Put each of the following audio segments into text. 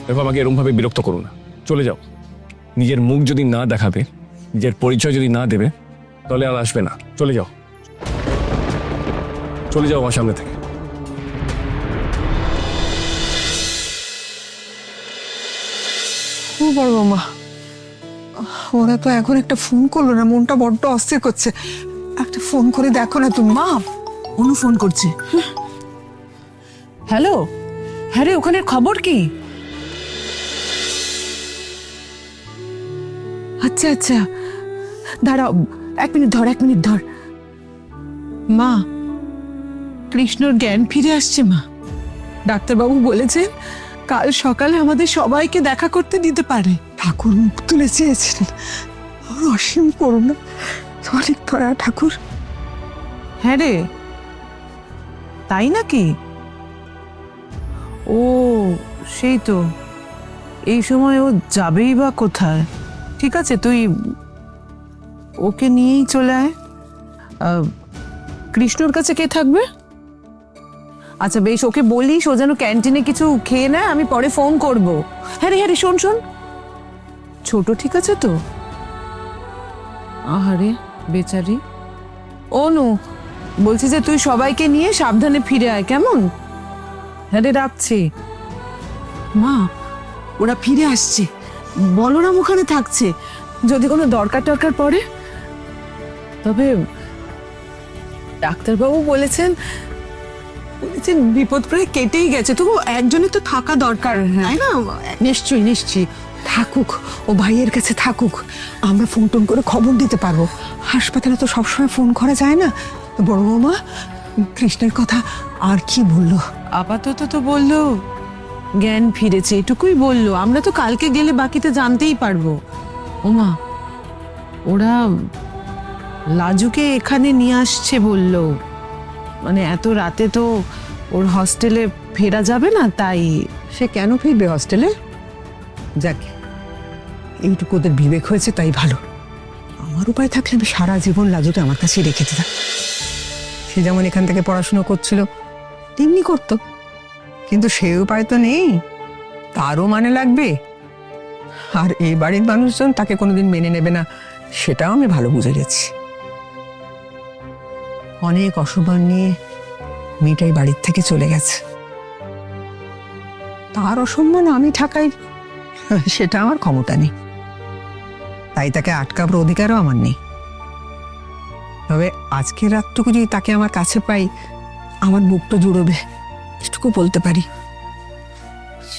দেখো, আমাকে এরকম ভাবে বিরক্ত করো না, চলে যাও। নিজের মুখ যদি না দেখাবে, নিজের পরিচয় যদি না দেবে, তাহলে আর আসবে না। চলে যাও, চলে যাও আমার সামনে থেকে। ও বড় বৌমা, ওরা তো এখন একটা ফোন করলো না, মনটা বড্ড অস্থির করছে। একটা ফোন করে দেখো না তুমি। মা, অনু ফোন করছে। হ্যালো, হ্যাঁ রে, ওখানের খবর কি? আচ্ছা আচ্ছা, দাঁড়াও, 1 মিনিট ধর, 1 মিনিট ধর। মা, কৃষ্ণর জ্ঞান ফিরে আসছে মা। ডাক্তারবাবু বলেছেন কাল সকালে আমাদের সবাইকে দেখা করতে দিতে পারে। ঠাকুর মুখ তুলে চেয়েছিলেন, ওর অসীম করুণা, অনেক দয়া ঠাকুর। হ্যাঁ রে, তাই নাকি? ও, সেই তো, এই সময় ও যাবেই বা কোথায়? ঠিক আছে, তুই ওকে নিয়েই চলে আয়। কৃষ্ণর কাছে কে থাকবে? আচ্ছা বেশ, ওকে বলিস ও যেন ক্যান্টিনে কিছু খেয়ে নেয়, আমি পরে ফোন করব। হ্যাঁ রে, হ্যাঁ রে, শোন শোন, ছোট ঠিক আছে তো? আহারে বেচারি। অনু, বলছি যে তুই সবাইকে নিয়ে সাবধানে ফিরে আয়, কেমন? হ্যাঁ রে, রাখছি। মা, ওরা ফিরে আসছে, বলরাম ওখানে থাকছে, যদি কোনো দরকার টরকার পড়ে। তবে ডাক্তারবাবু বলেছেন বিপদ প্রায় কেটেই গেছে, তবু একজনের তো থাকা দরকার, তাই না? নিশ্চয়ই নিশ্চয়ই থাকুক, ও ভাইয়ের কাছে থাকুক, আমরা ফোন টোন করে খবর দিতে পারবো। হাসপাতালে তো সবসময় ফোন করা যায় না। বড় বৌমা, কৃষ্ণের কথা আর কি বললো? আপাতত তো বললো জ্ঞান ফিরেছে, এটুকুই বললো। আমরা তো কালকে গেলে বাকিতে জানতেই পারবো। ওমা, ওরা লাজুকে এখানে নিয়ে আসছে বললো, মানে এত রাতে তো ওর হস্টেলে ফেরা যাবে না, তাই। সে কেন ফিরবে হস্টেলে? যাক, এইটুকু ওদের বিবেক হয়েছে, তাই ভালো। আমার উপায় থাকলে আমি সারা জীবন লাজুকে আমার কাছেই রেখে দিতাম। সে যেমন এখান থেকে পড়াশুনো করছিল তেমনি করতো, কিন্তু সে উপায় তো নেই, তারও মানে লাগবে। আর এই বাড়ির মানুষজন তাকে কোনোদিন মেনে নেবে না, সেটাও আমি ভালো বুঝে গেছি। অনেক অসম্মান নিয়ে মেয়েটাই বাড়ির থেকে চলে গেছে, তার অসম্মান আমি ঠাকাই সেটা আমার ক্ষমতা নেই, তাই তাকে আটকাবার অধিকারও আমার নেই। তবে আজকের রাতটুকু যদি তাকে আমার কাছে পাই, আমার বুকটা জুড়োবে, এটুকু বলতে পারি।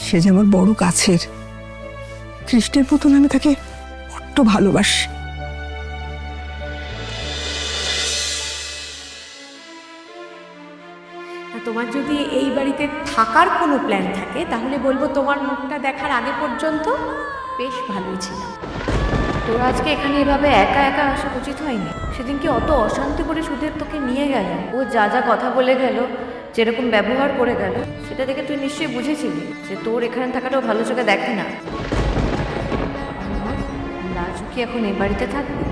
সে যে আমার বড় কাছের, কৃষ্ণের মতন আমি তাকে বড্ড ভালোবাসি। তোমার যদি এই বাড়িতে থাকার কোনো প্ল্যান থাকে, তাহলে বলবো তোমার মুখটা দেখার আগে পর্যন্ত বেশ ভালোই ছিলাম। তোর আজকে এখানে এভাবে একা একা আসা উচিত হয়নি। সেদিনকে অত অশান্তি করে সুধীর তোকে নিয়ে গেল, ও যা যা কথা বলে গেল, যেরকম ব্যবহার করে গেল, সেটা দেখে তুই নিশ্চয়ই বুঝেছিলি যে তোর এখানে থাকাটাও ভালো চোখে দেখে না। লাজু কি এখন এ বাড়িতে থাকবে?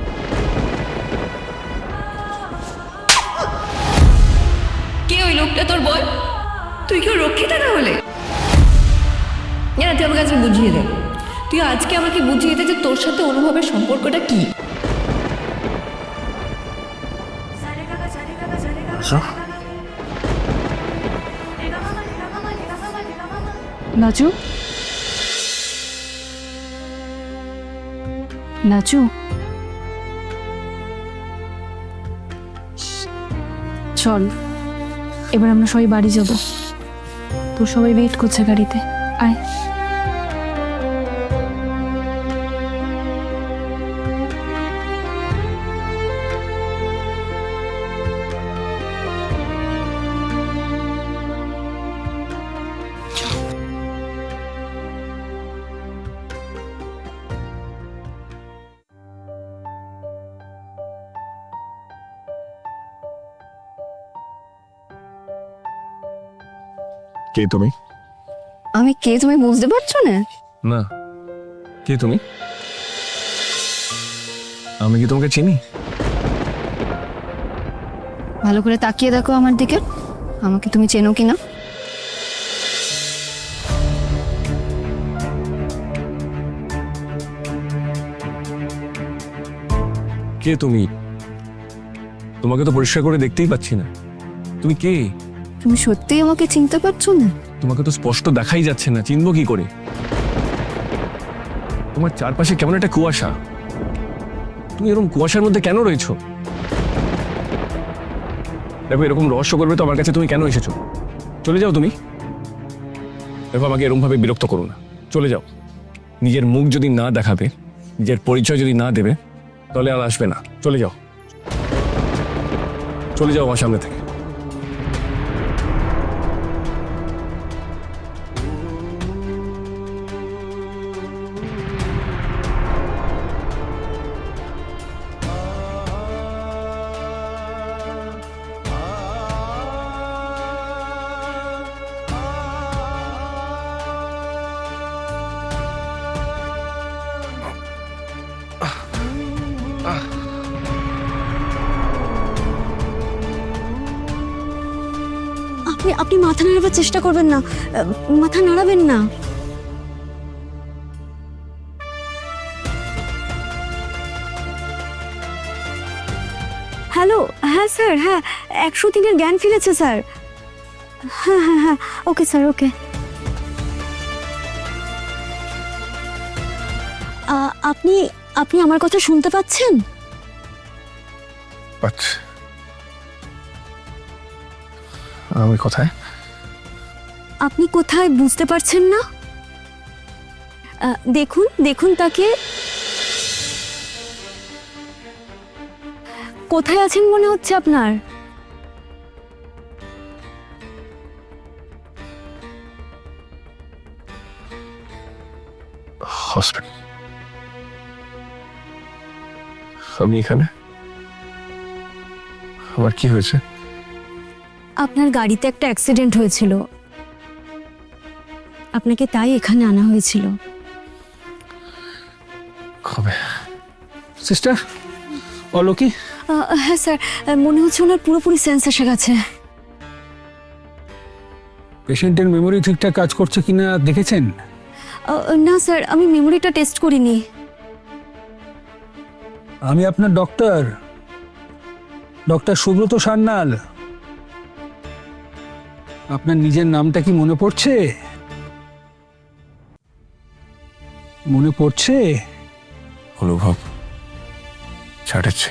কে ওই লোকটা তোর বল? তুই কেউ রক্ষিতা না হলে? না, তুই আমাকে আজকে বুঝিয়ে দে, তুই আজকে আমাকে বুঝিয়ে দে যে তোর সাথে অনুভবের সম্পর্কটা কি। লাজু, লাজু, চল এবার আমরা সবাই বাড়ি যাব। তোর সবাই ওয়েট করছে গাড়িতে, আয়। কে তুমি? আমি কে তুমি বুঝতে পারছো না? না, কে তুমি? আমি কি তোমাকে চিনি? ভালো করে তাকিয়ে দেখো আমার দিকে, আমাকে তুমি চেনো কিনা। কে তুমি? তোমাকে তো পরিষ্কার করে দেখতেই পাচ্ছি না। তুমি কে? তুমি সত্যিই আমাকে চিনতে পারছো না? তোমাকে তো স্পষ্ট দেখাই যাচ্ছে না, চিনবো কি করে? তোমার চারপাশে কেমন একটা কুয়াশা। তুমি এরকম কুয়াশার মধ্যে কেন রয়েছো? দেখো, এরকম রহস্য করবে তো আমার কাছে তুমি কেন এসেছো? চলে যাও তুমি। দেখো, আমাকে এরকম ভাবে বিরক্ত করো না, চলে যাও। নিজের মুখ যদি না দেখাবে, নিজের পরিচয় যদি না দেবে, তাহলে আর আসবে না। চলে যাও, চলে যাও আমার সামনে থেকে। আপনি আপনি মাথা নাড়াবার চেষ্টা করবেন না, মাথা নাড়াবেন না। হ্যালো, হ্যাঁ স্যার, হ্যাঁ 103-এর জ্ঞান ফিরেছে স্যার। হ্যাঁ হ্যাঁ হ্যাঁ, ওকে স্যার, ওকে। আপনি আপনি আমার কথা শুনতে পাচ্ছেন? আচ্ছা, আমি কোথায়? আপনি কোথায় বুঝতে পারছেন না? দেখুন দেখুন তাকে। কোথায় আছেন মনে হচ্ছে আপনার? হসপিটাল। আমি এখানে? আমার কি হয়েছে? আপনার গাড়িতে একটা অ্যাক্সিডেন্ট হয়েছিল, আপনাকে তাই এখানে আনা হয়েছিল। কবে? সিস্টার অলকি, হ্যাঁ স্যার, মনে হচ্ছে ওনার পুরোপুরি সেন্স এসে গেছে। পেশেন্টের মেমোরি ঠিকঠাক কাজ করছে কিনা দেখেছেন? না স্যার, আমি মেমোরিটা টেস্ট করিনি। আমি আপনার ডক্টর ডক্টর সুব্রত সান্যাল। আপনার নিজের নামটা কি মনে পড়ছে? মনে পড়ছে? অনুভব চ্যাটার্জি।